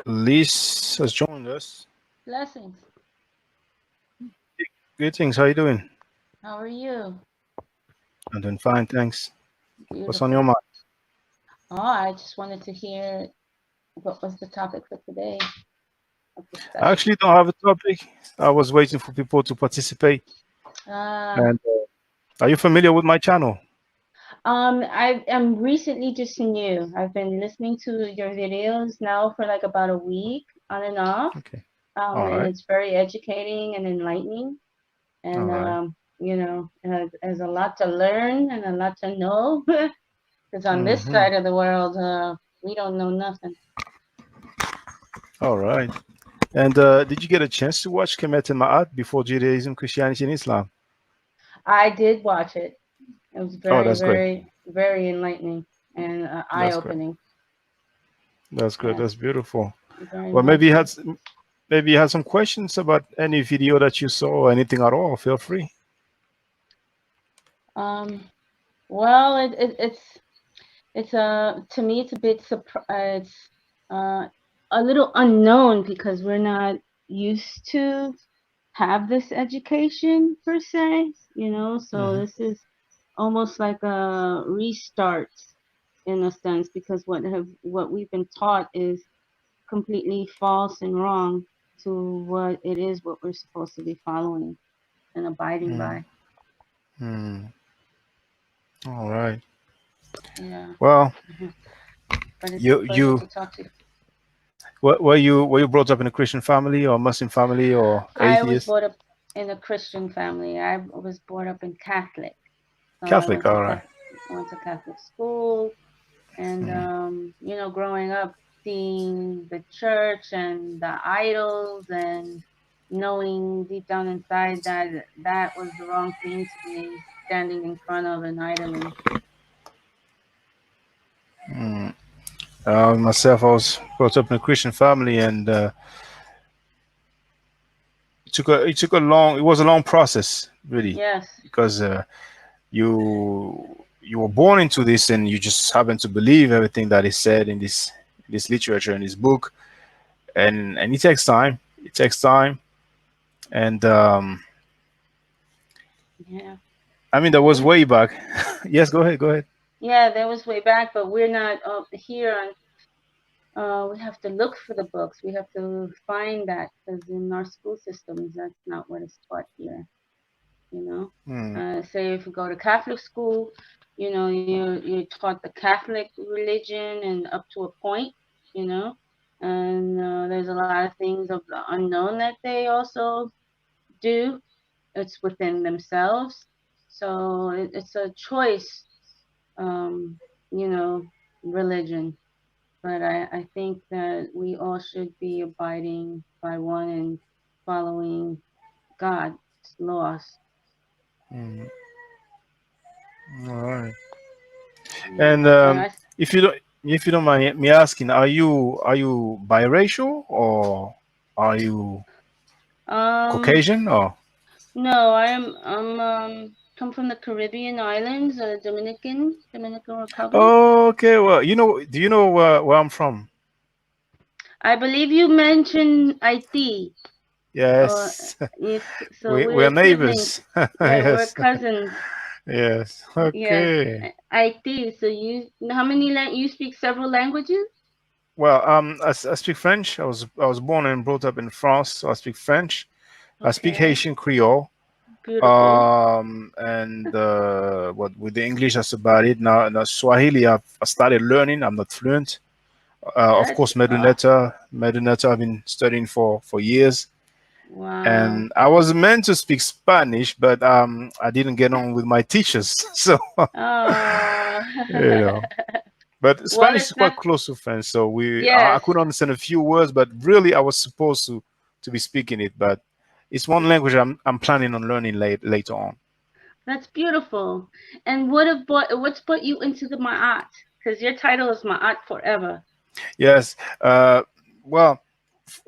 Liz has joined us. Blessings. Greetings. How you doing? How are you? I'm doing fine, thanks. What's on your Beautiful. mind? Oh, I just wanted to hear what was the topic for today of I discussion. actually don't have a topic. I was waiting for people to participate. Uh, And are you familiar with my channel? I am recently just new. I've been listening to your videos now for like about a week on and off. Okay. All And right. it's very educating and enlightening. All And right. it has a lot to learn and a lot to know. Because on this Mm-hmm. side of the world, we don't know nothing. All right. And did you get a chance to watch Kemet and Maat before Judaism, Christianity, and Islam? I did watch it. It was Oh, very, that's great. very, very enlightening and That's great. eye-opening. That's good. Yes, That's beautiful. very Well, much so. maybe you had some questions about any video that you saw or anything at all. Feel free. Um, well, it's to me it's a bit it's uh a little unknown because we're not used to have this education per se, so Hmm. this is almost like a restart in a sense because what we've been taught is completely false and wrong to what we're supposed to be following and abiding by. Hmm. All right. Yeah. Well, Mhm. But it's a you pleasure you to talk to you. were you brought up in a Christian family or Muslim family or I was atheist? brought up in a Christian family. I was brought up in Catholic, so I Catholic. went to All right. Catholic school, and growing up, seeing the church and the idols, and knowing deep down inside that that was the wrong thing to be standing in front of an idol. Myself, I was brought up in a Christian family, and it was a long process, really, Yes. because you were born into this, and you just happen to believe everything that is said in this literature in this book, and it takes time. It takes time, and Yeah. I mean that was We way back. Yes, go ahead. Go ahead. Yeah, that was way back, but we're not here on. We have to look for the books. We have to find that because in our school systems, that's not what is taught here. You know, Hmm. say if you go to Catholic school, you're taught the Catholic religion and up to a point. You know, and there's a lot of things of the unknown that they also do. It's within themselves, so it's a choice. Um, you know, religion. But I think that we all should be abiding by one and following God's laws. Hmm. All right. Yeah. And And if you don't mind me asking, are you biracial or are you Caucasian or? no, I'm come from the Caribbean islands, Dominican Republic. Okay, well, do you know where I'm from? I believe you mentioned Haiti. Or Yes, if so, we're we're siblings. neighbors. Yeah, we're Yes, cousins. yes. Yes, Okay. Haiti. So how many you speak several languages? Well, I speak French. I was born and brought up in France, so I speak French. I speak Okay, Haitian Creole. beautiful. And what with the English, that's about it. Now Swahili, I started learning. I'm not fluent. Of That's course, Meduneta, I've been studying for years, wow. and I was meant to speak Spanish, but I didn't get on with my teachers, so Oh, you know. But well, Spanish is it's not. quite close to French, so I Yes, could understand a few words, but really I was supposed to be speaking it. But it's one language I'm planning on learning later on. that's beautiful. And what's put you into the Ma'at? Because your title is Ma'at forever. Yes. Well,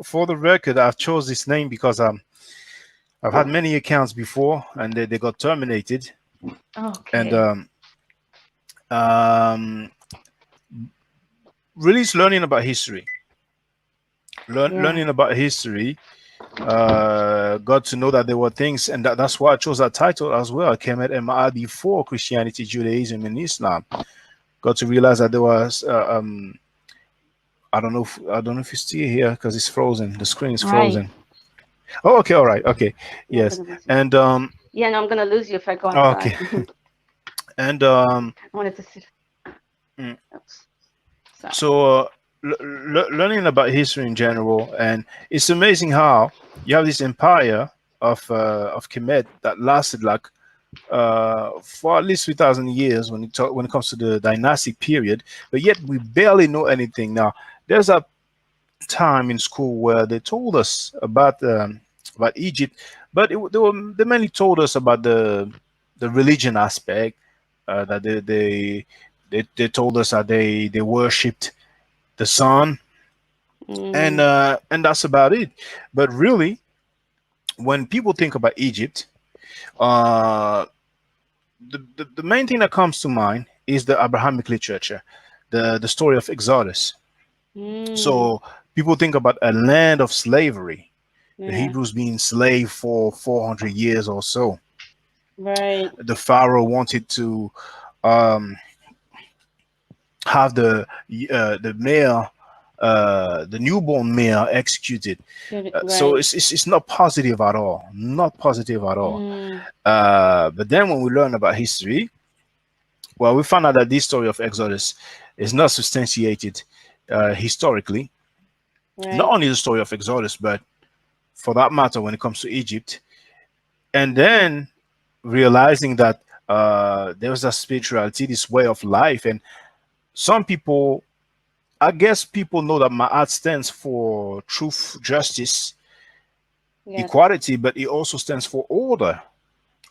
for the record, I've chose this name because I've had many accounts before, and they got terminated. And Okay. um, really, it's learning about history. Yeah. learning about history, got to know that there were things, and that's why I chose that title as well. Kemet and Ma'at before Christianity, Judaism, and Islam. Got to realize that there was I don't know if you see it here because it's frozen. The screen is Right. frozen. Oh, okay, all right, okay, Yeah, I'm yes, gonna lose you. and Yeah, no, I'm gonna lose you if I go okay, inside. and I wanted to see. mm, Oops. Sorry. so learning about history in general, and it's amazing how you have this empire of Kemet that lasted like for at least 3,000 years when it comes to the dynastic period, but yet we barely know anything now. There's a time in school where they told us about Egypt, but they mainly told us about the religion aspect. That they told us that they worshipped the sun, Mm. and that's about it. But really, when people think about Egypt, uh, the main thing that comes to mind is the Abrahamic literature, the story of Exodus. Mm. So people think about a land of slavery, the Yeah. Hebrews being enslaved for 400 years or so. Right. The Pharaoh wanted to um, have the male, the newborn male executed. So Right. it's not positive at all, not positive at all. Mm. But then when we learn about history, well, we found out that this story of Exodus is not substantiated historically. Not Right. only the story of Exodus, but for that matter, when it comes to Egypt, and Mm. then realizing that there's a spirituality, this way of life, and some people, I guess, people know that Ma'at stands for truth, justice, Yes. equality, but it also stands for order,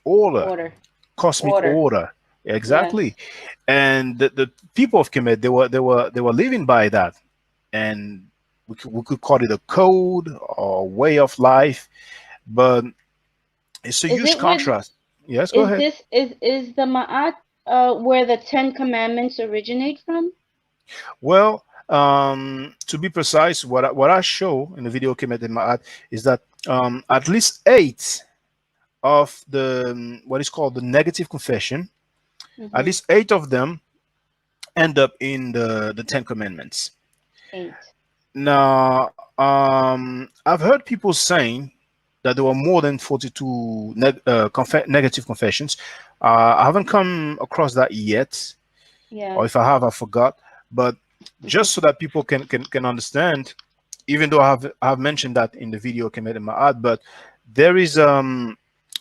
Order. cosmic Order. order. Yes. Exactly. And the people of Kemet, they were living by that, and we could call it a code or way of life, but it's a Is huge it where? contrast. Yes, go Is ahead. this is the Ma'at where the Ten Commandments originate from? Well, to be precise, what I show in the video Kemet and Ma'at is that at least eight of the what is called the negative confession, at Mm-hmm. least eight of them end up in the Ten Commandments. 8. Now, I've heard people saying that there were more than 42 negative confessions. I haven't come across that yet, Yeah. or if I have, I forgot. But just so that people can understand, even though I have mentioned that in the video came in my ad, but there is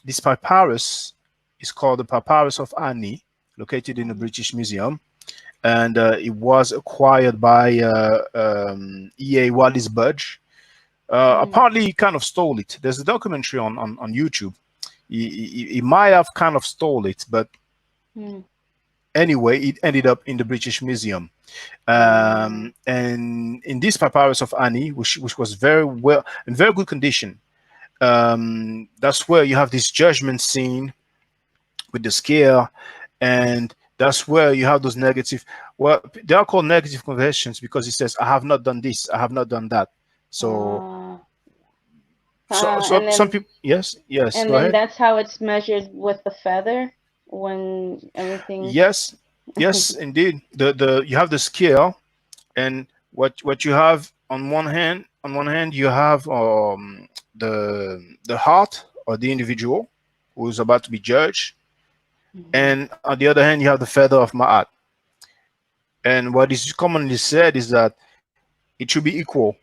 this papyrus is called the Papyrus of Ani, located in the Um, British Museum, and it was acquired by E.A. Wallis Budge. mm, Apparently, he kind of stole it. There's a documentary on YouTube. He might have kind of stole it, but mm. anyway, it ended up in the British Museum. Oh. And in this papyrus of Ani, which was very well in very good condition, that's where you have this judgment scene with the scale, and that's where you have those negative. Well, they are called negative confessions because it says, "I have not done this, I have not done that." So, Uh, so, so and some then people, yes, go ahead. that's how it's measured with the feather when everything. Yes, yes, indeed. The you have the scale, and what you have on one hand you have the heart of the individual who is about to be judged, Mhm. and on the other hand you have the feather of Ma'at. And what is commonly said is that it should be equal,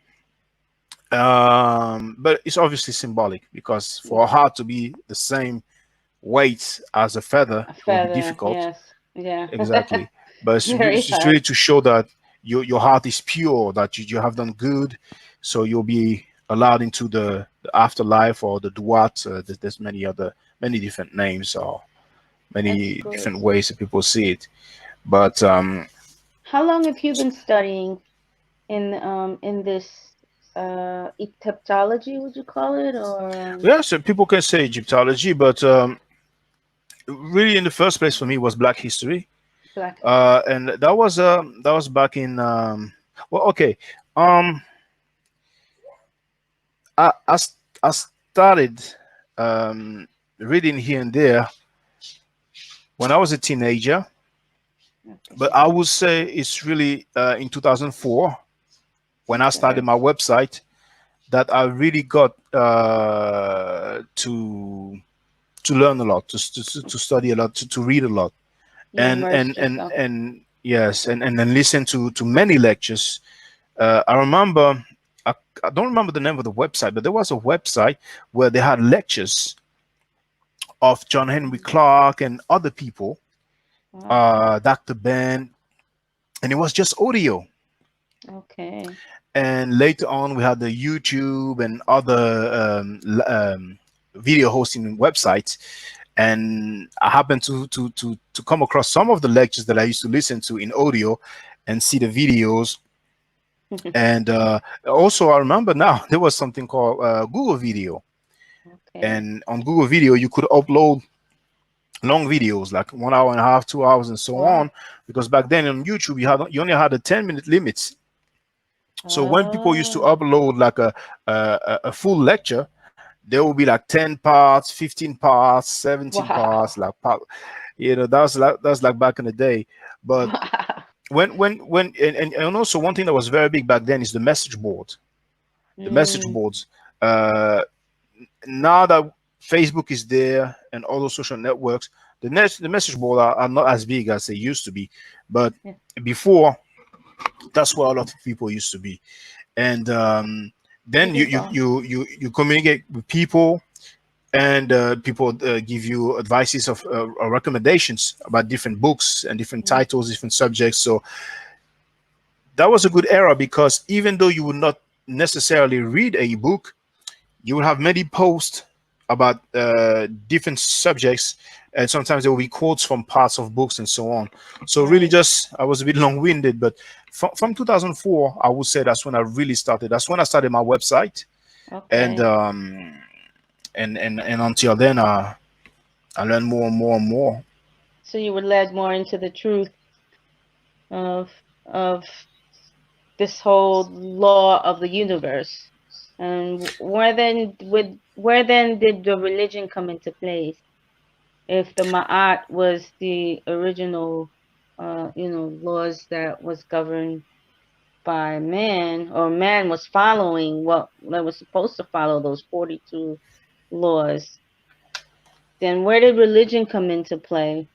but it's obviously symbolic because for a Yeah. heart to be the same weight as a feather, A it will be feather. difficult. Yes. Yeah. Exactly. But Very it's just hard. really to show that your heart is pure, that you have done good, so you'll be allowed into the afterlife or the duat. There's many different names or That's many good. different ways that people see it. But How long have you been studying in this Egyptology, would you call it, or yeah, so people can say Egyptology, but really in the first place for me was Black history, black? and that was back in well, okay. Um, I started um, reading here and there when I was a teenager, but Okay. I would say it's really in 2004 when I started Okay. my website that I really got to learn a lot, to study a lot, to read a lot, You immersed yourself. and yes, and then listen to many lectures. I remember. I don't remember the name of the website, but there was a website where they had lectures of John Henry Mm. Clark and other people, Wow. Dr. Ben, and it was just audio. Okay. And later on, we had the YouTube and other video hosting websites. And I happened to come across some of the lectures that I used to listen to in audio and see the videos. And also, I remember now there was something called Google Video. Okay. And on Google Video, you could upload long videos like 1 hour and a half, 2 hours, and so Wow. on. Because back then on YouTube, you only had a 10-minute limit. So when people used to Oh. upload like a full lecture, there will be like 10 parts, 15 parts, 17 parts, Wow. like part, that's like back in the day. But Wow. when and also one thing that was very big back then is the message board. The message Mm. boards. Uh, Now that Facebook is there and all those social networks, the message board are not as big as they used to be. But Yeah. before, that's where a lot of people used to be. And then Even so. you communicate with people, and people give you advices of or recommendations about different books and different Mm. titles, different subjects. So that was a good era because even though you would not necessarily read a book, you will have many posts about different subjects, and sometimes there will be quotes from parts of books and so on. So really, Right. just I was a bit long-winded, but from 2004, I would say that's when I really started. That's when I started my website, and Okay. until then, I learned more and more and more. So you were led more into the truth of of this whole law of the universe. And where then did the religion come into place? If the Ma'at was the original laws that was governed by man, or man was following what they was supposed to follow, those 42 laws, then where did religion come into play?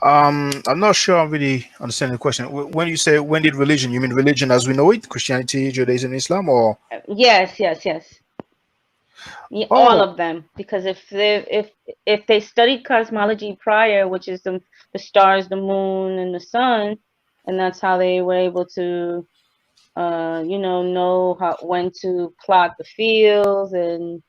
I'm not sure I really understand the question. When you say when did religion, you mean religion as we know it, Christianity, Judaism, Islam, or Yes, yes, yes. Yeah, all oh, of them, because if they studied cosmology prior, which is the stars, the moon, and the sun, and that's how they were able to know how when to plot the fields and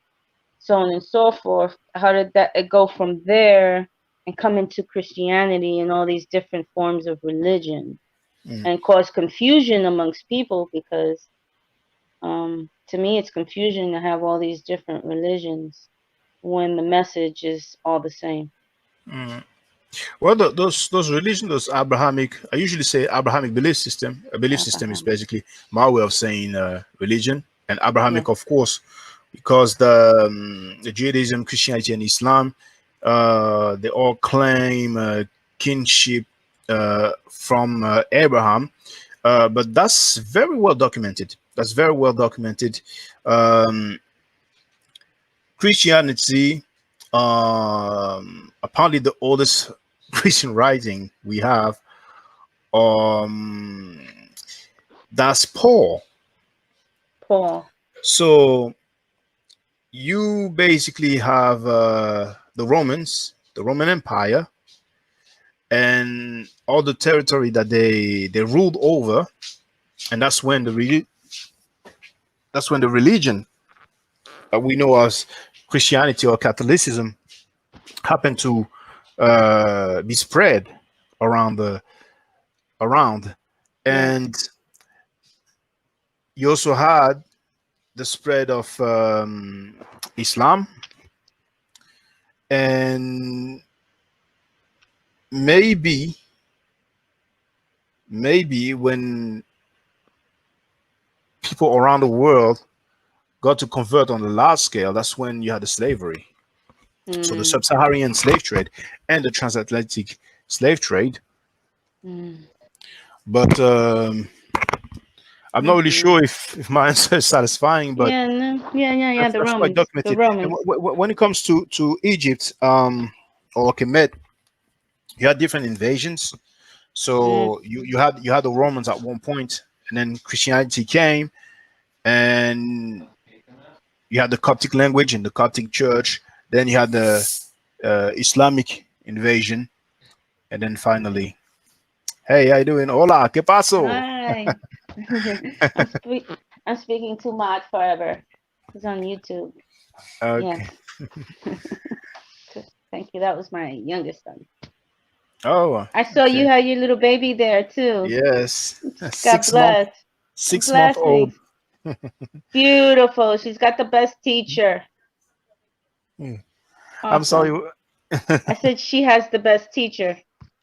so on and so forth. How did that it go from there and come into Christianity and all these different forms of religion mm, and cause confusion amongst people? Because to me, it's confusion to have all these different religions when the message is all the same. mm. Well, those religions, those Abrahamic, I usually say Abrahamic belief system. A belief system is Abraham. basically my way of saying religion, and Yeah. Abrahamic, of course, because the Judaism, Christianity, and Islam, they all claim kinship from Abraham. But that's very well documented. That's very well documented. Um, Christianity, apparently the oldest Christian writing we have, um, that's Paul. Paul. So you basically have the Romans, the Roman Empire, and all the territory that they ruled over, and that's when the religion that we know as Christianity or Catholicism happened to be spread around around, Yes. and you also had the spread of Islam, and maybe when people around the world got to convert on the large scale, that's when you had the slavery. So the Mm, sub-Saharan slave trade and the transatlantic slave trade. mm, But I'm not really mm-hmm. sure if my answer is satisfying, but Yeah, no, yeah. The that's quite Romans, the documented. And Romans. when it comes to Egypt, or Kemet, you had different invasions. Mm, So you had the Romans at one point, and then Christianity came, and you had the Coptic language and the Coptic church. Then you had the Islamic invasion, and then finally, hey, how you doing? Hola, ¿qué paso? hi. I'm spe- I'm speaking to Maat forever. He's on YouTube. Yes. Okay. Thank you. That was my youngest son. Oh, I saw you okay. had your little baby there too. Yes, God 6 month, bless. 6 month old. Blessings. Beautiful. She's got the best teacher. Hmm. I'm sorry. Awesome. I said she has the best teacher.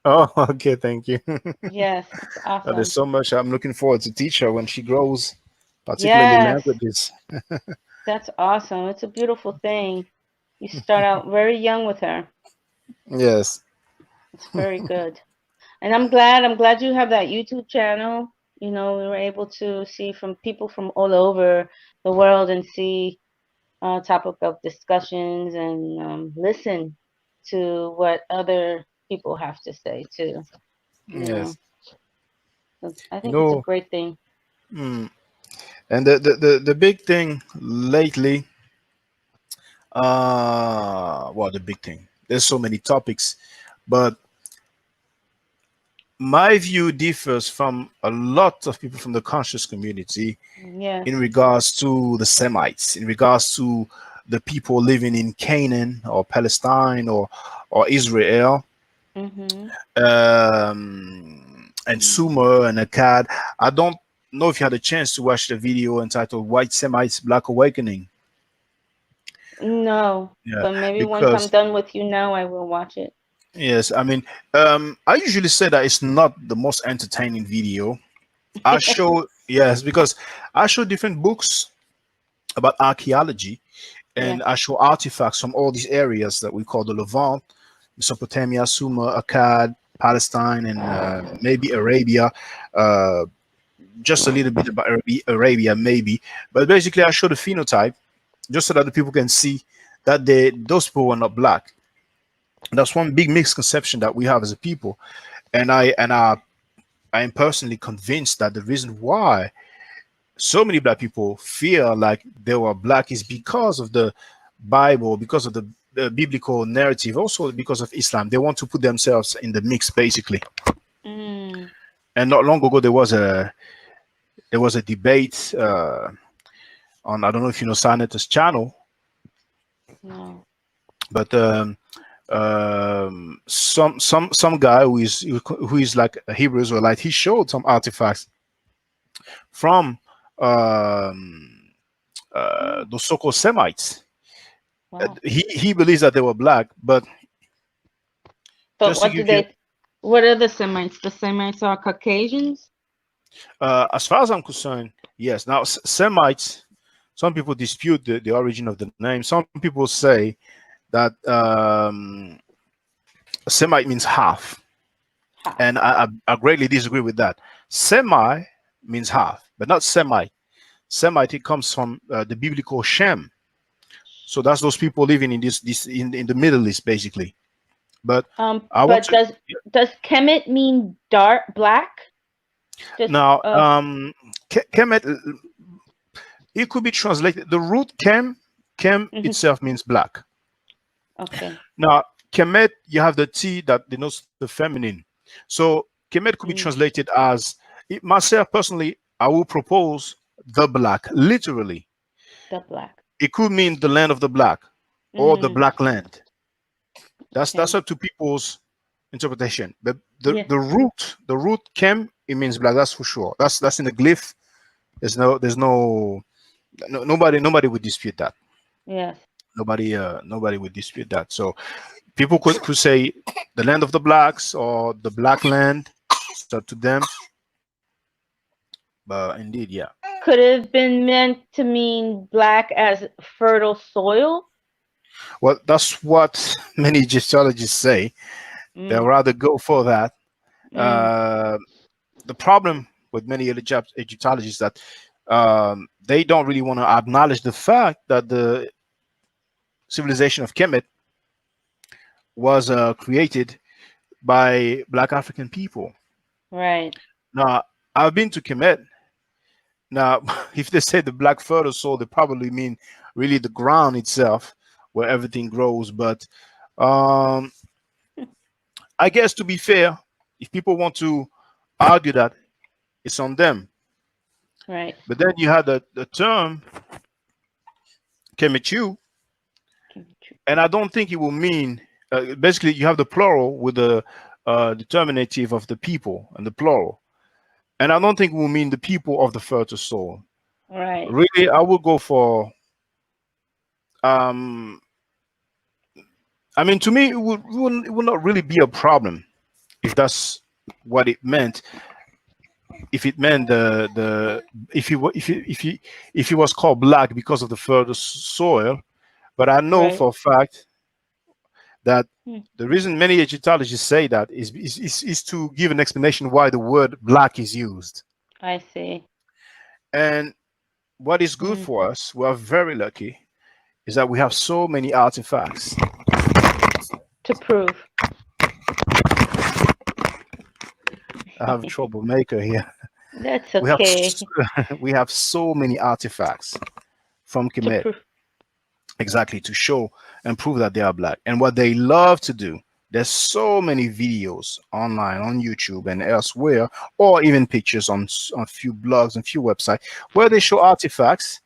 Oh, okay. Thank you. Yes, it's There's awesome. so much I'm looking forward to teach her when she grows, particularly Yes, languages. that's awesome. It's a beautiful thing. You start out very young with her. Yes. It's very good. And I'm glad you have that YouTube channel. You know, we were able to see from people from all over the world and see topic of discussions and listen to what other people have to say too. You know, Yes. so I You think it's a know, great thing. mm, and the big thing lately, well, the big thing. There's so many topics, but my view differs from a lot of people from the conscious community Yes. in regards to the Semites, in regards to the people living in Canaan or Palestine or Israel, Mhm. and Mm. Sumer and Akkad. I don't know if you had a chance to watch the video entitled "White Semites Black Awakening." No, Yeah, but maybe once I'm because done with you now, I will watch it. yes, I mean, I usually say that it's not the most entertaining video. I show yes because I show different books about archaeology, Yeah. and I show artifacts from all these areas that we call the Levant, Mesopotamia, Sumer, Akkad, Palestine, and maybe Arabia. Uh, just a little bit about Arabia, maybe. But basically, I show the phenotype just so that the people can see that those people were not black. That's one big misconception that we have as a people, and I am personally convinced that the reason why so many black people feel like they were black is because of the Bible, because of the biblical narrative, also because of Islam. They want to put themselves in the mix, basically. Mm, And not long ago, there was a debate on, I don't know if you know Saneta's channel, no. but some guy who is like a Hebrew Israelite, he showed some artifacts from Oh, the so-called Semites. wow. He believes that they were black, but But just to what do give you, they? What are the Semites? The Semites are Caucasians. as far as I'm concerned, yes. Now, Semites, some people dispute the origin of the name. Some people say that Semite means half, Half. and I greatly disagree with that. Semi means half, but not Semite. Semite, it comes from the biblical Shem. So that's those people living in this in the Middle East, basically. But I want But to does Kemet mean dark black? Just now Kemet, it could be translated. The root Kem mhm. itself means black. Okay. Now Kemet, you have the T that denotes the feminine. So Kemet could be Mm, translated as myself personally. I will propose the black, literally. the black. It could mean the land of the black or the Mm, black land. That's okay. up to people's interpretation. But the Yeah. the root the root Kem, it means black. That's for sure. That's in the glyph. There's no nobody would dispute that. Yes. Nobody would dispute that. So people could say the land of the blacks or the black land. It's up to them. But indeed, yeah. could have been meant to mean black as fertile soil. Well, that's what many Egyptologists say. They'll Mm, rather go for that. mm, Uh, the problem with many Egyptologists that they don't really want to acknowledge the fact that the civilization of Kemet was created by Black African people. right. Now, I've been to Kemet. Now, if they say the black fertile soil, they probably mean really the ground itself where everything grows. But um, I guess to be fair, if people want to argue that, it's on them. Right. But then you had the term Kemetu, and I don't think it will mean basically you have the plural with the determinative of the people and the plural, and I don't think it will mean the people of the fertile soil. Right. Really, I would go for um, I mean, to me, it would not really be a problem if that's what it meant. If it meant the if he wa- if he was called black because of the fertile soil, but I know Right. for a fact that Hmm. the reason many Egyptologists say that is to give an explanation why the word black is used. I see. And what is good Mm. for us, we are very lucky, is that we have so many artifacts. To prove. I have a troublemaker here. That's We have okay. we have so many artifacts from To Kemet, prove. exactly, to show and prove that they are black. And what they love to do, there's so many videos online on YouTube and elsewhere, or even pictures on few blogs and few websites where they show artifacts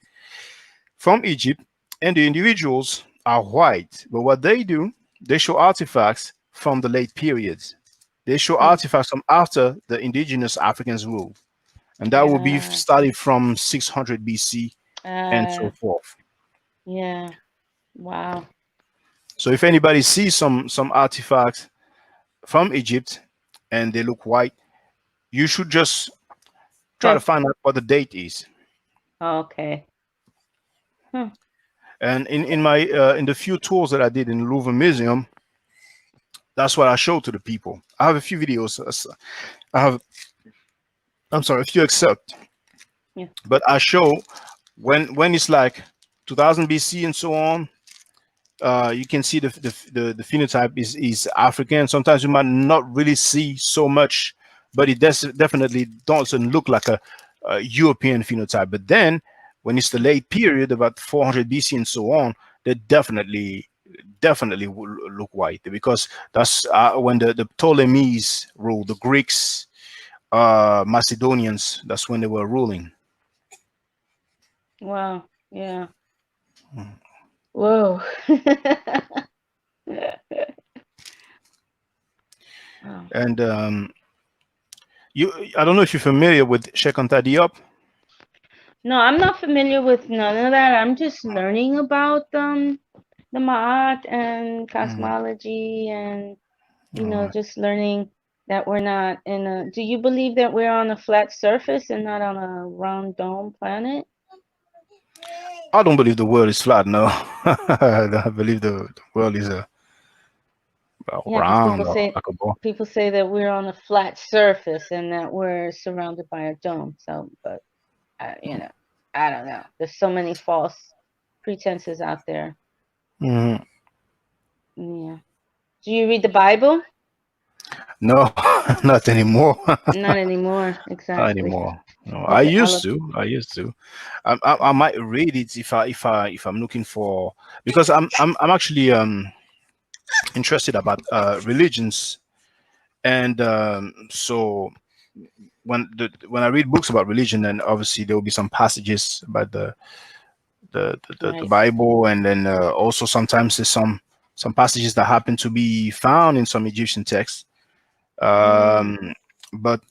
from Egypt, and the individuals are white. But what they do, they show artifacts from the late periods. They show Hmm. artifacts from after the indigenous Africans rule, and that will be Uh, started from 600 BC and so uh, forth. yeah. Wow. So if anybody sees some artifacts from Egypt and they look white, you should just try Huh. to find out what the date is. Okay. Huh. And in my in the few tours that I did in the Louvre Museum, that's what I showed to the people. I have a few videos. I have, I'm sorry, a few excerpts, Yeah. but I show when it's like 2000 BC and so on. You can see the phenotype is African. Sometimes you might not really see so much, but it definitely doesn't look like a European phenotype. But then when it's the late period, about 400 BC and so on, they definitely will look white because that's when the Ptolemies ruled, the Greeks, Macedonians. That's when they were ruling. Wow. Yeah. Whoa. Wow. And you, I don't know if you're familiar with Sheikh Anta Diop. No, I'm not familiar with none of that. I'm just learning about the Maat and Mm, cosmology and all right. just learning that we're not in a do you believe that we're on a flat surface and not on a round dome planet? I don't believe the world is flat. No, I believe the world is Yeah, because round or like a ball. people say that we're on a flat surface and that we're surrounded by a dome. So, but I don't know. There's so many false pretenses out there. Mhm. Yeah. Do you read the Bible? No, not anymore. Not anymore. Not Exactly. anymore. No, I Okay. used to. I used to. I might read it if I'm looking for because I'm actually interested about religions and so when I read books about religion, then obviously there will be some passages about the Right. Bible, and then also sometimes there's some passages that happen to be found in some Egyptian texts. Mm, Um, but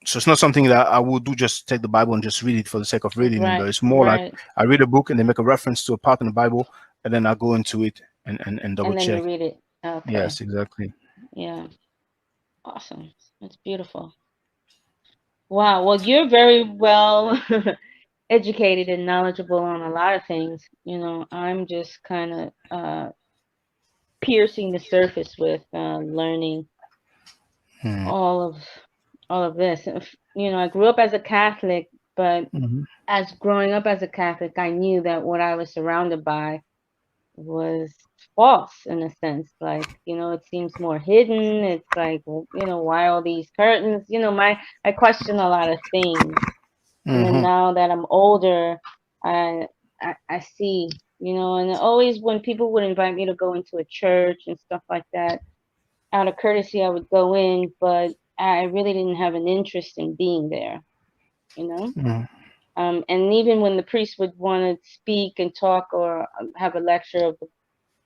so it's not something that I would do just take the Bible and just read it for the sake of reading it, right. but it's more like Right. I read a book and they make a reference to a part in the Bible, and then I go into it and double And then you check. read it. Okay. Yes, exactly. Yeah. Awesome. That's beautiful. Wow. Well, you're very well educated and knowledgeable on a lot of things. I'm just kind of piercing the surface with learning Mm, all of all of this. I grew up as a Catholic, but mhm, as growing up as a Catholic, I knew that what I was surrounded by was false in a sense. Like, it seems more hidden. It's like, well, why all these curtains? I question a lot of things. And then mhm, now that I'm older, I I see, and always when people would invite me to go into a church and stuff like that, out of courtesy, I would go in, but I really didn't have an interest in being there, you know. mhm, And even when the priest would want to speak and talk or have a lecture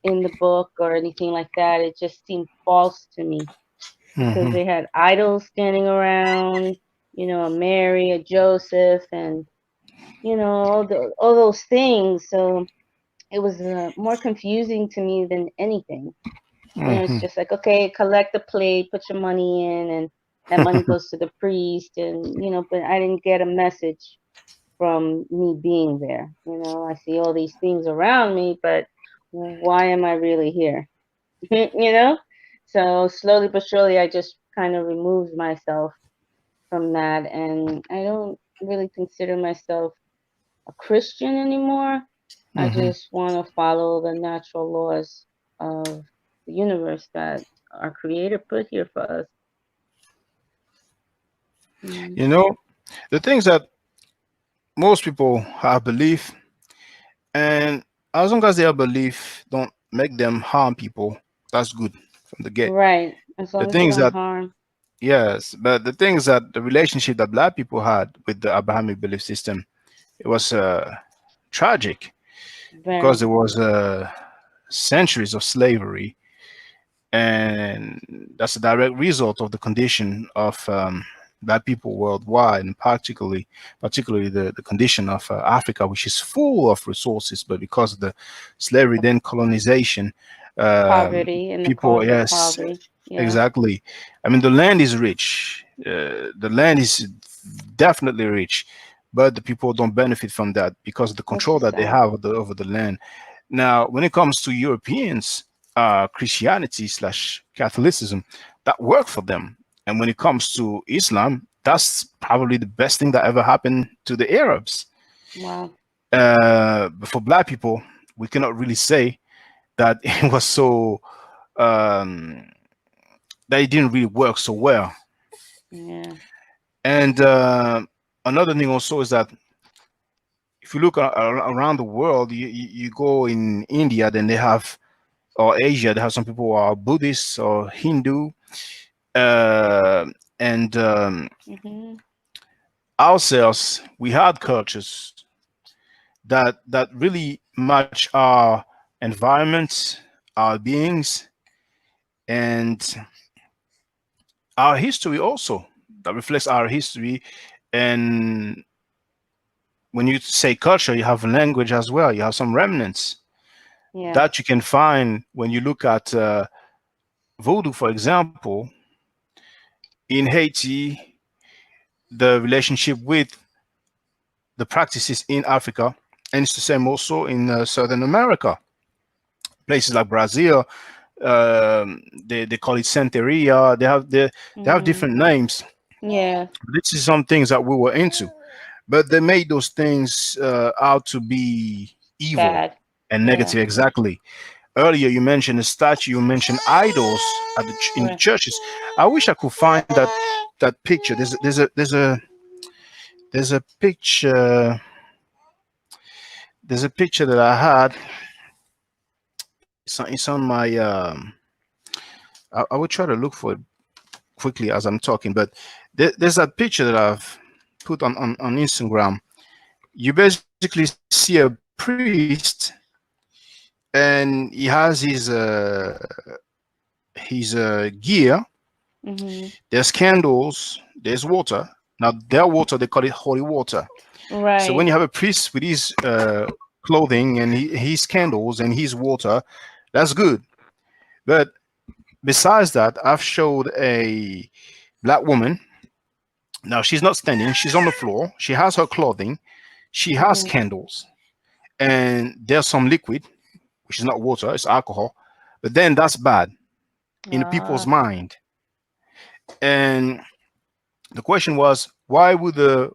in the book or anything like that, it just seemed false to me because mhm, they had idols standing around, a Mary, a Joseph, and all those things. So it was more confusing to me than anything. It's mhm. just like, okay, collect the plate, put your money in, and that money goes to the priest, and but I didn't get a message from me being there. I see all these things around me, but why am I really here? you know. So slowly but surely, I just kind of removed myself from that, and I don't really consider myself a Christian anymore. I Mhm. just want to follow the natural laws of the universe that our Creator put here for us. Mm. You know, the things that most people have belief, and as long as their belief don't make them harm people, that's good from the get. Right. As The long as you things don't that harm. yes, but the things that the relationship that black people had with the Abrahamic belief system, it was tragic because Very. there was centuries of slavery, and that's a direct result of the condition of black people worldwide, and particularly the condition of Africa, which is full of resources, but because of the slavery, then colonization, Poverty and the people, cause of yes, poverty. Yeah. exactly. I mean, the land is rich. The land is definitely rich, but the people don't benefit from that because of the Which control is that they sad. have over the land. Now, when it comes to Europeans, Christianity slash Catholicism, that worked for them. And when it comes to Islam, that's probably the best thing that ever happened to the Arabs. Wow. But for black people, we cannot really say that it was so um, that it didn't really work so well. Yeah. And another thing also is that if you look around the world, you go in India, then they have, or Asia, they have some people who are Buddhist or Hindu, uh, and Mhm. ourselves, we had cultures that really match our environment, our beings, and our history also. That reflects our history. And when you say culture, you have language as well. You have some remnants Yeah. that you can find when you look at voodoo, for example, in Haiti, the relationship with the practices in Africa, and it's the same also in Southern America. Places like Brazil, they call it Santeria. They have Mhm. different names. Yeah. This is some things that we were into, but they made those things out to be evil Bad. and Yeah. negative. Exactly. Earlier, you mentioned a statue. You mentioned idols in the Right. churches. I wish I could find that picture. There's a picture. There's a picture that I had. It's on my. I will try to look for it quickly as I'm talking. But there's that picture that I've put on Instagram. You basically see a priest, and he has his gear. Mhm. There's candles. There's water. Now their water, they call it holy water. So when Right. you have a priest with his clothing and his candles and his water, that's good. But besides that, I've showed a black woman. Now she's not standing; she's on the floor. She has her clothing. She has Mhm. candles, and there's some liquid, which is not water, it's alcohol. But then that's bad in the people's Ah. mind. And the question was, why would the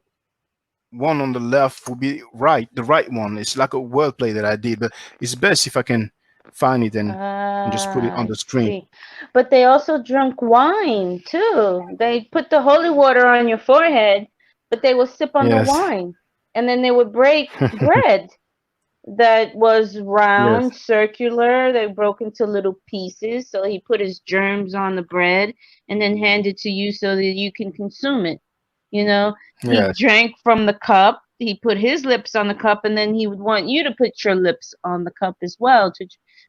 one on the left would be right, the right one? It's like a wordplay that I did, but it's best if I can find it and just put it Ah, on I the screen. see. But they also drunk wine too. They put the holy water on your forehead, but they will sip on the Yes. wine. And then they would break bread that was Yes. round, circular. They broke into little pieces. So he put his germs on the bread and then handed to you so that you can consume it. You know, he Yes. drank from the cup. He put his lips on the cup, and then he would want you to put your lips on the cup as well.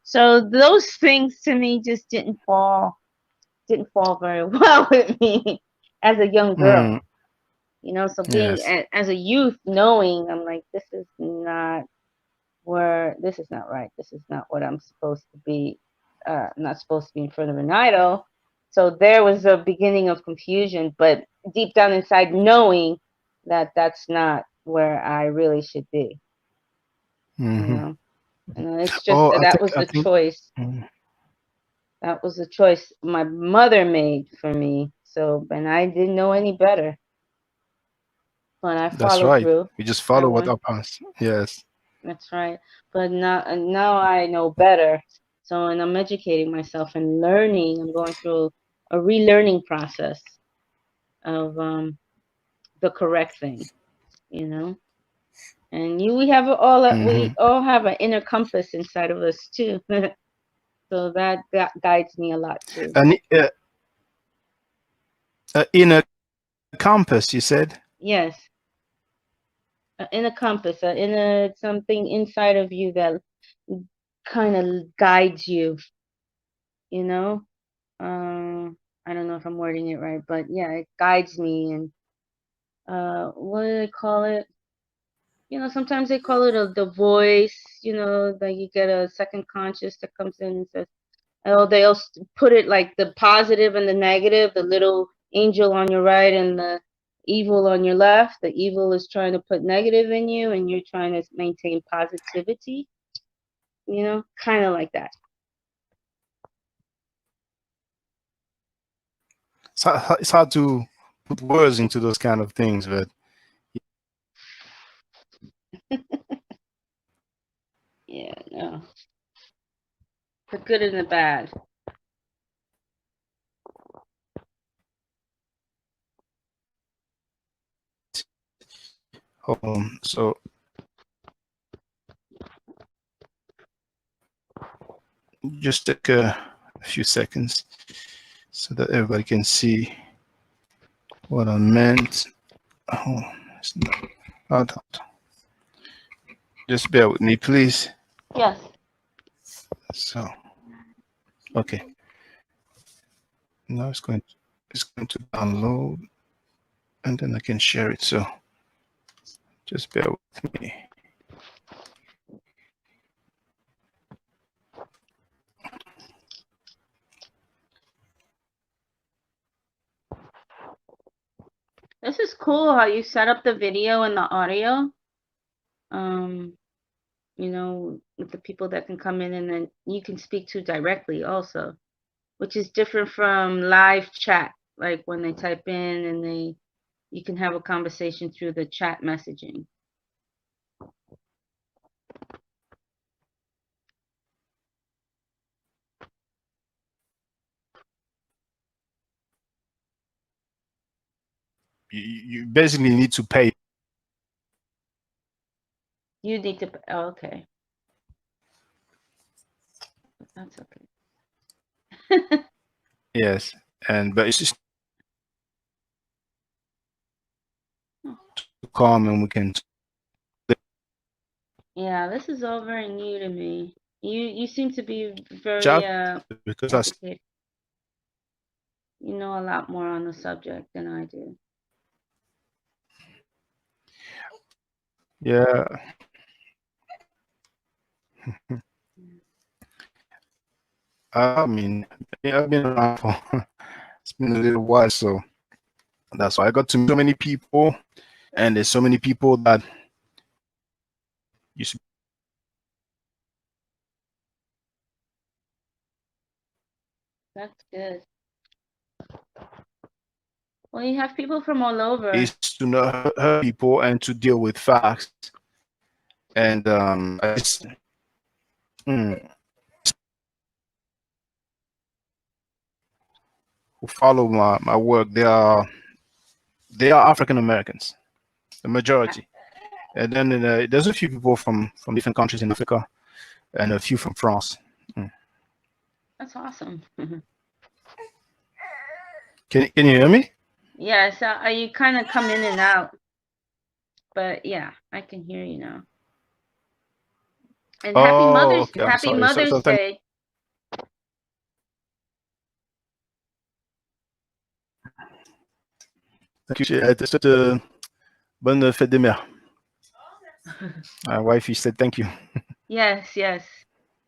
So those things to me just didn't fall very well with me as a young girl. Mm, So being yes. as a youth, knowing I'm like, this is not right. This is not what I'm supposed to be. Not supposed to be in front of an idol. So there was a beginning of confusion, but deep down inside, knowing that that's not where I really should be. You Hmm. know, it's just Oh, that I that think was I the think. choice. Mm, That was the choice my mother made for me. So, and I didn't know any better, but I that's followed right. through. We just I follow what went. our parents. Yes. That's right. But now I know better. So, and I'm educating myself and learning. I'm going through a relearning process of the correct thing, you know. And we Hmm. all have an inner compass inside of us too. So that guides me a lot too. And in a compass, you said. Yes, an inner compass, an inner something inside of you that kind of guides you. You know. I don't know if I'm wording it right, but yeah, it guides me. And what do they call it? Sometimes they call it the voice. That you get a second conscious that comes in and says, oh, they'll put it like the positive and the negative, the little angel on your right and the evil on your left. The evil is trying to put negative in you, and you're trying to maintain positivity. Kind of like that. It's hard to put words into those kind of things, but Yeah, no, the good and the bad. so just take a few seconds so that everybody can see what I meant. Oh, it's not, just bear with me, please. Yes. So, okay, now it's going to download, and then I can share it. So, just bear with me. This is cool how you set up the video and the audio. Um, with the people that can come in and then you can speak to directly also, which is different from live chat, like when they type in and you can have a conversation through the chat messaging. You basically need to pay. You need to, oh, okay, that's okay. Yes, and but it's just to come and we can Yeah, this is all very new to me. You seem to be very chat because I educated. You know a lot more on the subject than I do. yeah. I mean, yeah, I've been around for it's been a little while, so that's why I got to meet so many people, and there's so many people that used to. That's good. Well, you have people from all over. Is to know hurt people and to deal with facts. And I just, who follow my work, they are African Americans, the majority. And then there's a few people from different countries in Africa, and a few from France. That's awesome. Can you hear me? Yeah, so you kind of come in and out, but yeah, I can hear you now. And Oh, okay. I'm Happy sorry. So Mother's thank Day. you. I just bonne fête des mères. My wife, said thank you. Yes, yes.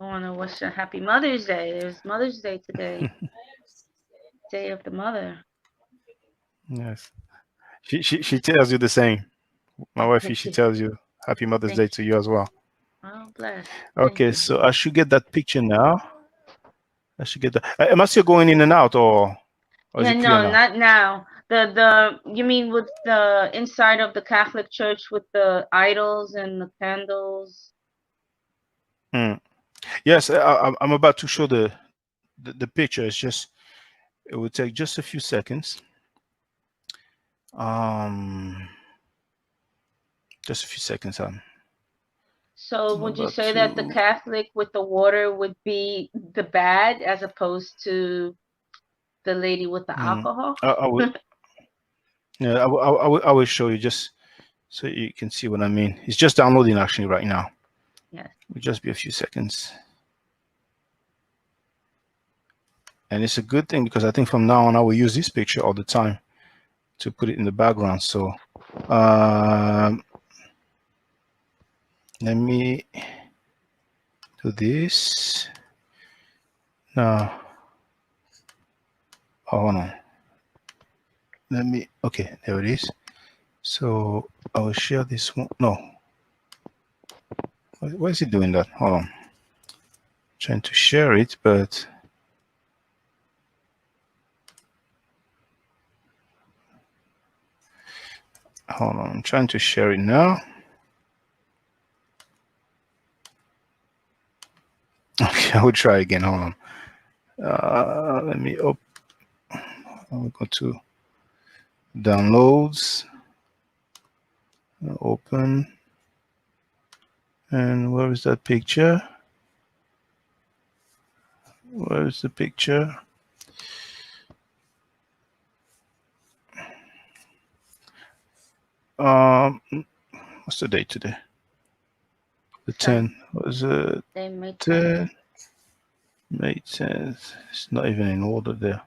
I want to wish a Happy Mother's Day. There's Mother's Day today. Day of the Mother. Yes. She tells you the same. My wife, she tells you Happy Mother's Day to you as well. Oh, bless. Okay, so I should get that picture now. I should get that. Am I still going in and out, or is it clear now? Not now. The you mean with the inside of the Catholic Church with the idols and the candles? Yes, I'm about to show the picture. It's just, it will take just a few seconds. Just a few seconds. So would you say that the Catholic with the water would be the bad as opposed to the lady with the alcohol? I will, yeah, I will show you just so you can see what I mean. It's just downloading actually right now. Yes. It will just be a few seconds. And it's a good thing because I think from now on I will use this picture all the time to put it in the background. So let me do this now. Oh, hold on. Let me, okay, there it is. So I will share this one. No. Why is it doing that? Hold on. Trying to share it, but hold on. I'm trying to share it now. Okay, I will try again. Hold on. Let me open. I'll go to downloads. Open. And where is that picture? Where is the picture? What's the date today? The 10th. What is it? May 10th. May 10th. It's not even in order there.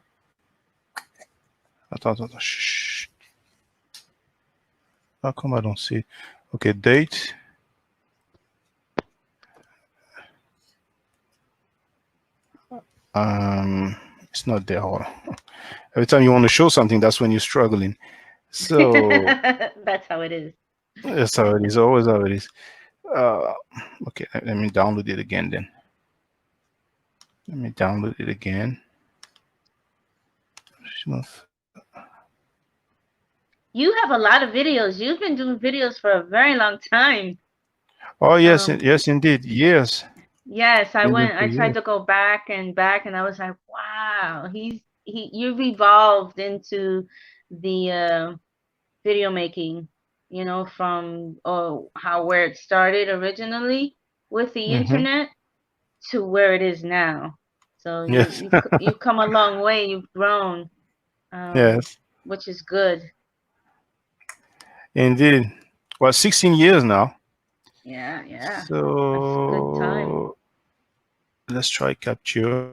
Shh. How come I don't see it? Okay, date. It's not there. Every time you want to show something, that's when you're struggling. So that's how it is. That's how it is. Always how it is. Okay, let me download it again then. Let me download it again. You have a lot of videos. You've been doing videos for a very long time. Oh yes, yes indeed. Yes. Yes, I tried to go back, and I was like, wow, you've evolved into the video making, you know, from where it started originally with the internet to where it is now. So yes. you've come a long way. You've grown. Yes. Which is good. Indeed. Well, 16 years now. Yeah, yeah. So that's a good time. Let's try capture.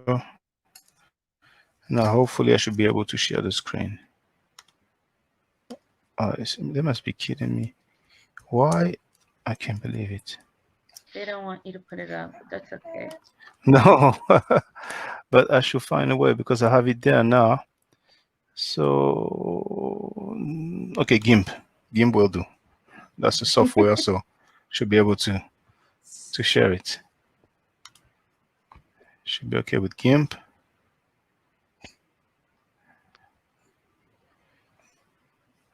Now, hopefully, I should be able to share the screen. They must be kidding me. Why? I can't believe it. They don't want you to put it up, but that's okay. No, but I should find a way because I have it there now. So, okay, GIMP will do. That's the software, so should be able to. to share it. Should be okay with GIMP.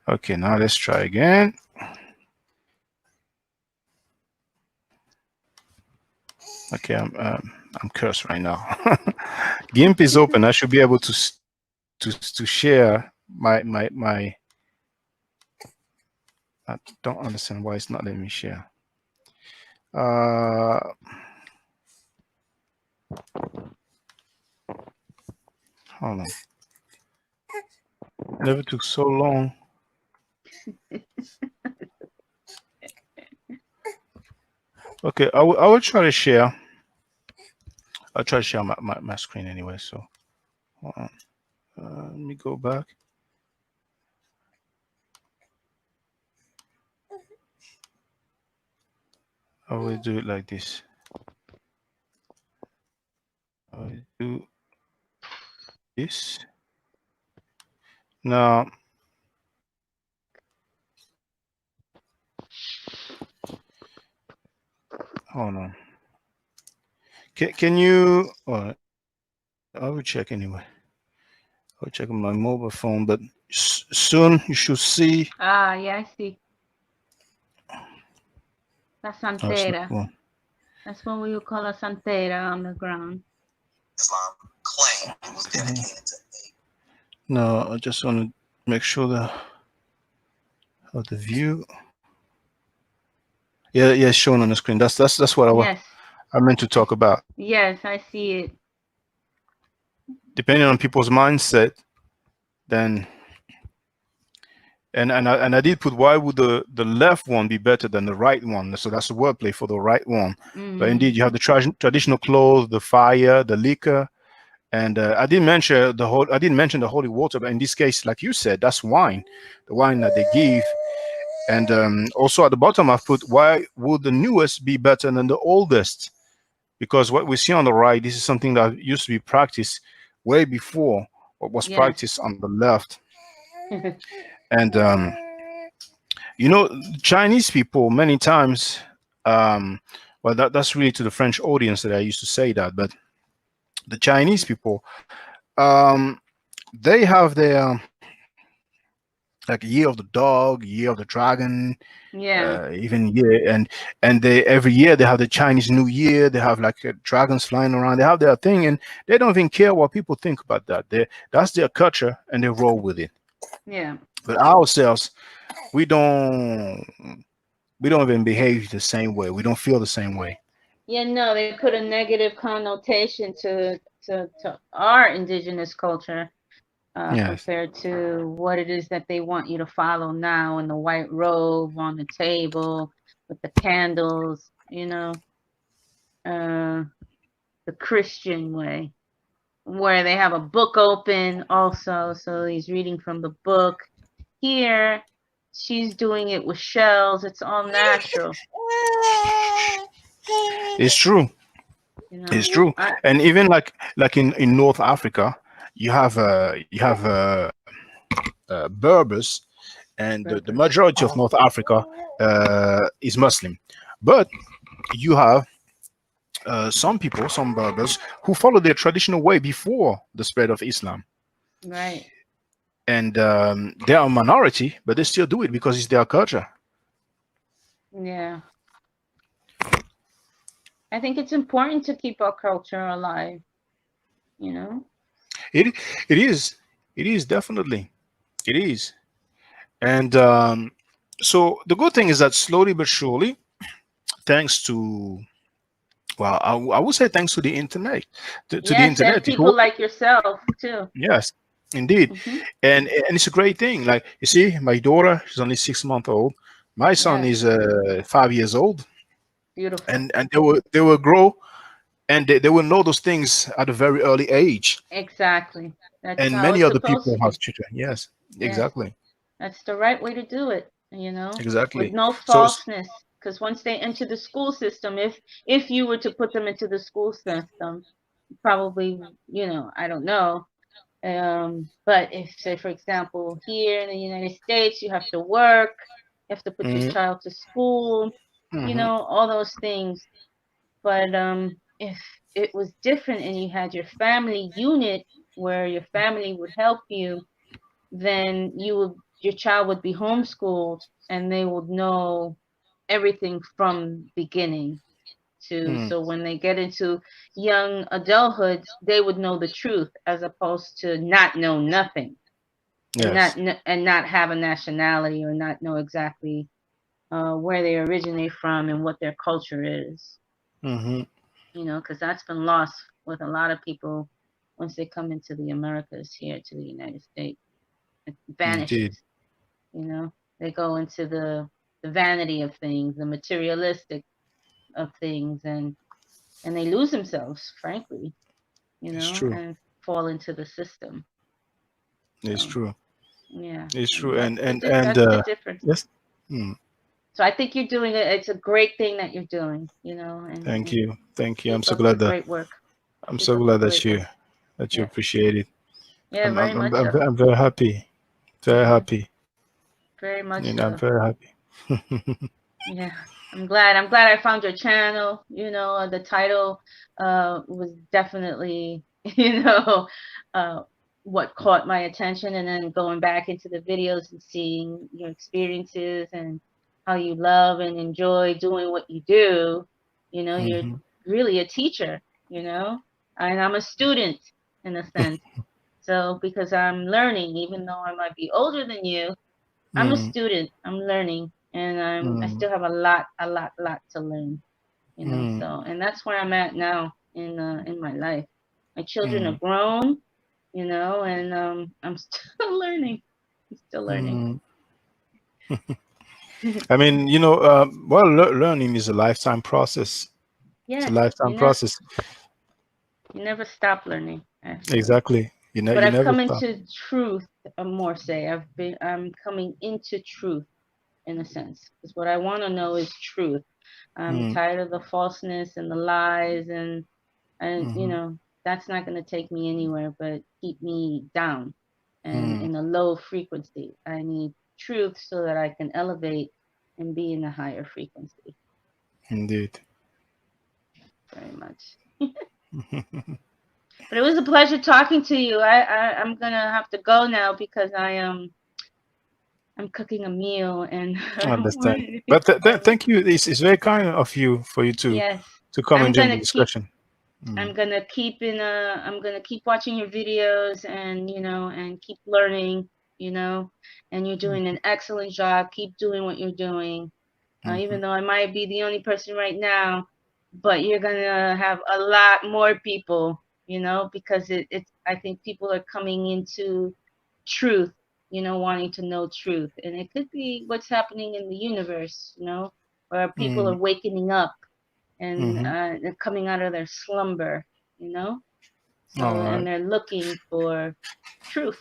Okay, now let's try again. Okay, I'm cursed right now. GIMP is open. I should be able to share my. I don't understand why it's not letting me share. Hold on. Never took so long. Okay, I will try to share. I'll try to share my screen anyway. So hold on. Let me go back. I will do it like this. I will do this. Now, hold on. Can you? I will check anyway. I'll check on my mobile phone, but soon you should see. Ah, yeah, I see. La Oh, it's not santera. one. That's what we would call a santera on the ground. Islam claimed it was dedicated to No, I just want to make sure that of the view. Yeah, it's shown on the screen. That's what Yes. I meant to talk about. Yes, I see it. Depending on people's mindset, then and I did put why would the left one be better than the right one? So that's the wordplay for the right one. But indeed, you have the traditional clothes, the fire, the liquor, and I didn't mention the holy water. But in this case, like you said, that's wine, the wine that they give. And also at the bottom, I've put why would the newest be better than the oldest? Because what we see on the right, this is something that used to be practiced way before what was practiced on the left. And Chinese people many times, well, that's really to the French audience that I used to say that, but the Chinese people, they have their like year of the dog, year of the dragon, even year, and they every year they have the Chinese New Year. They have like dragons flying around. They have their thing, and they don't even care what people think about that. That's their culture, and they roll with it. Yeah. But ourselves, we don't even behave the same way. We don't feel the same way. Yeah, no, they put a negative connotation to our indigenous culture Yes. compared to what it is that they want you to follow now in the white robe on the table with the candles, the Christian way, where they have a book open also, so he's reading from the book. Here, she's doing it with shells. It's all natural. It's true. It's true. And even like in North Africa, you have Berbers, and the majority of North Africa is Muslim, but you have some people, some Berbers, who follow their traditional way before the spread of Islam. Right. And they are a minority, but they still do it because it's their culture. Yeah. I think it's important to keep our culture alive. It is definitely, it is. And so the good thing is that slowly but surely, thanks to, well, I would say thanks to the internet, to the internet, and people like yourself too. Yes, indeed. And it's a great thing. Like, you see, my daughter, she's only 6 months old. My son is 5 years old. Beautiful. And they will grow, and they will know those things at a very early age. Exactly. That's and how many it's other supposed people to have be. children. Yes, exactly. That's the right way to do it, Exactly. with no falseness. Because once they enter the school system, if you were to put them into the school system, probably, I don't know. But if, say, for example, here in the United States, you have to work, you have to put your child to school, all those things. But if it was different and you had your family unit where your family would help you, then your child would be homeschooled and they would know everything from beginning to, Mm. so when they get into young adulthood, they would know the truth as opposed to not know nothing and Yes. not have a nationality or not know exactly where they originate from and what their culture is. Mm-hmm. Because that's been lost with a lot of people once they come into the Americas here to the United States. It Indeed. vanishes. They go into the vanity of things, the materialistic of things, and they lose themselves, frankly, It's true. and fall into the system. It's So true. yeah, It's and true. And that's the difference. yes. Mm. So I think you're doing it. It's a great thing that you're doing, Thank and you. Thank you. I'm keep so up the glad that great work. I'm Keep so up the glad great work. that you Yeah, appreciate it. yeah, very much I'm, so. I'm very happy. Very Yeah, happy. very much I'm so. very happy. Yeah, I'm glad. I'm glad I found your channel. The title was definitely, uh, what caught my attention, and then going back into the videos and seeing your experiences and how you love and enjoy doing what you do. You're Hmm. really a teacher, and I'm a student in a sense. So because I'm learning, even though I might be older than you, I'm a Mm. student. I'm learning, and I Mm. still have a lot to learn. Mm. So, and that's where I'm at now in my life. My children are Mm. grown, and I'm still learning. I'm still learning. Mm. I mean, well, learning is a lifetime process. It's a Yes, lifetime process. you never stop learning, actually. Exactly. But You I've never come stop. into truth, more say. I'm coming into truth in a sense, because what I want to know is truth. I'm Mm. tired of the falseness and the lies, and Hmm. that's not going to take me anywhere but keep me down and Mm. in a low frequency. I need truth so that I can elevate and be in a higher frequency. Indeed. Very much. But it was a pleasure talking to you. I'm gonna have to go now because I'm cooking a meal and I I don't want understand. anything But spoiled. thank you. It's very kind of you for you Yes, to come I'm and join gonna the keep discussion. Mm. I'm gonna keep watching your videos and and keep learning, and you're doing an excellent job. Keep doing what you're doing. Mm-hmm. Even though I might be the only person right now, but you're gonna have a lot more people, because it's I think people are coming into truth, wanting to know truth. And it could be what's happening in the universe, where people are Mm. wakening up and Mm-hmm. they're coming out of their slumber, you know? All So, and right. they're looking for truth.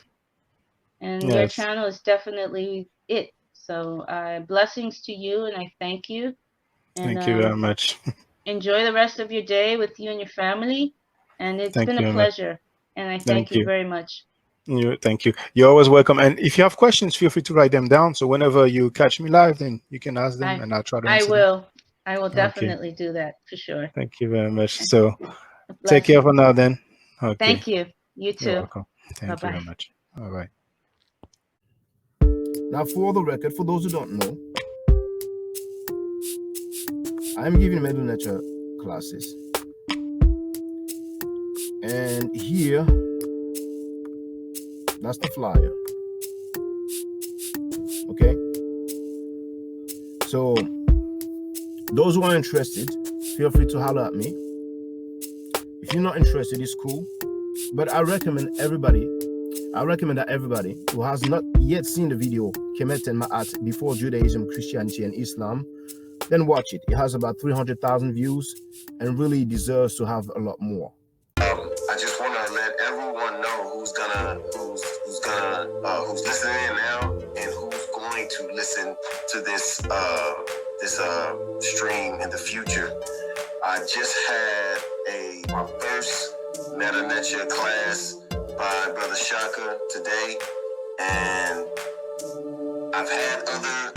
And your Yes. channel is definitely it. So, blessings to you, and I thank you. And Thank you very much. enjoy the rest of your day with you and your family. And it's Thank been you a very much. pleasure. And I thank Thank you you. very much. Thank you. You're always welcome. And if you have questions, feel free to write them down. So whenever you catch me live, then you can ask them, I and I'll try to I answer them. will. I will Okay. definitely do that for sure. Thank you very much. So A take care blessing. for now, then. Okay. Thank you. You You're too. welcome. Bye Thank you bye. very much. All right. Now, for the record, for those who don't know, I'm giving medical nature classes. And here, that's the flyer. Okay? So, those who are interested, feel free to holler at me. If you're not interested, it's cool. But I recommend that everybody who has not yet seen the video, Kemet and Maat, Before Judaism, Christianity, and Islam, then watch it. It has about 300,000 views and really deserves to have a lot more. I just want to let everyone know who's listening now and who's going to listen to this stream in the future. I just had my first Meta Nature class by Brother Shaka today, and I've had other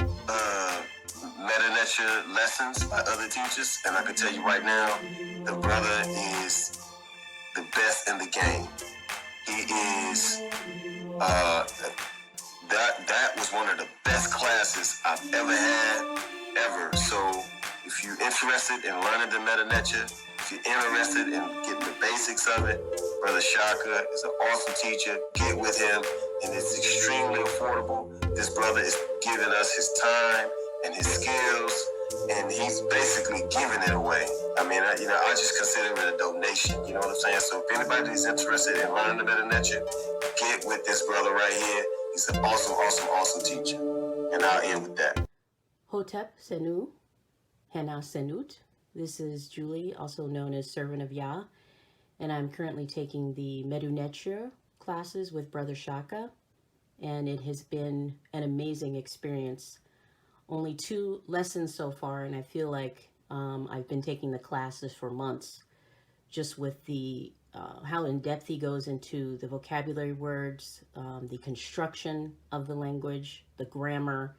Meta Necha lessons by other teachers, and I can tell you right now, the brother is the best in the game. He is, that was one of the best classes I've ever had, ever. So if you're interested in learning the Meta Necha, if you're interested in getting the basics of it, Brother Shaka is an awesome teacher. Get with him, and it's extremely affordable. This brother is giving us his time and his skills, and he's basically giving it away. I mean, I just consider it a donation. You know what I'm saying? So if anybody is interested in learning the Meta Necha, get with this brother right here. He's an awesome, awesome, awesome teacher. And I'll end with that. Hotep Senu, Hena Senut. This is Julie, also known as Servant of Yah, and I'm currently taking the Medu Necha classes with Brother Shaka, and it has been an amazing experience. Only 2 lessons so far, and I feel like I've been taking the classes for months, just with the how in depth he goes into the vocabulary words, the construction of the language, the grammar.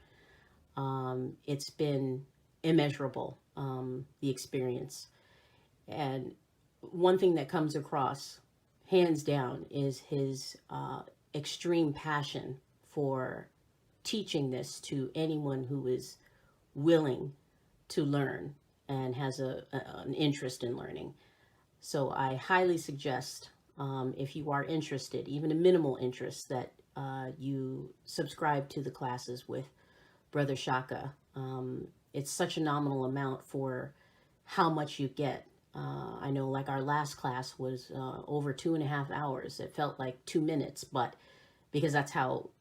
It's been immeasurable, the experience. And one thing that comes across, hands down, is his extreme passion for teaching this to anyone who is willing to learn and has an interest in learning. So I highly suggest, if you are interested, even a minimal interest, that you subscribe to the classes with Brother Shaka. It's such a nominal amount for how much you get. I know, like, our last class was over 2.5 hours. It felt like 2 minutes, but because that's how,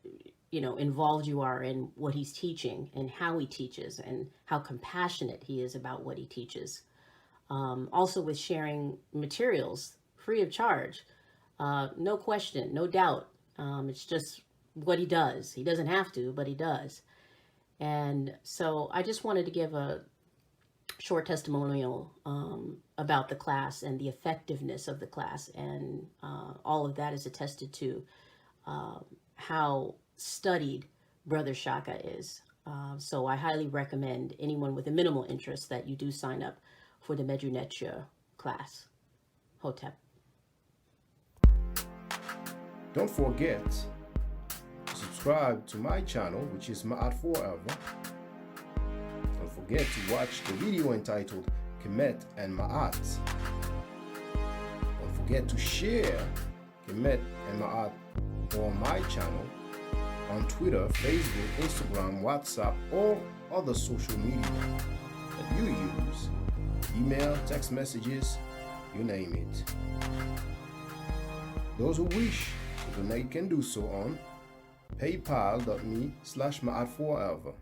involved you are in what he's teaching and how he teaches and how compassionate he is about what he teaches. Also with sharing materials free of charge, no question, no doubt. It's just what he does. He doesn't have to, but he does. And so I just wanted to give a short testimonial about the class and the effectiveness of the class, and all of that is attested to how studied Brother Shaka is. So I highly recommend anyone with a minimal interest that you do sign up for the Medu Necha class. Hotep. Don't forget to subscribe to my channel, which is Maat Forever. Don't forget to watch the video entitled Kemet and Maat. Don't forget to share Kemet and Maat on my channel on Twitter, Facebook, Instagram, WhatsApp, or other social media that you use. Email, text messages, you name it. Those who wish to donate can do so on paypal.me/maatforever.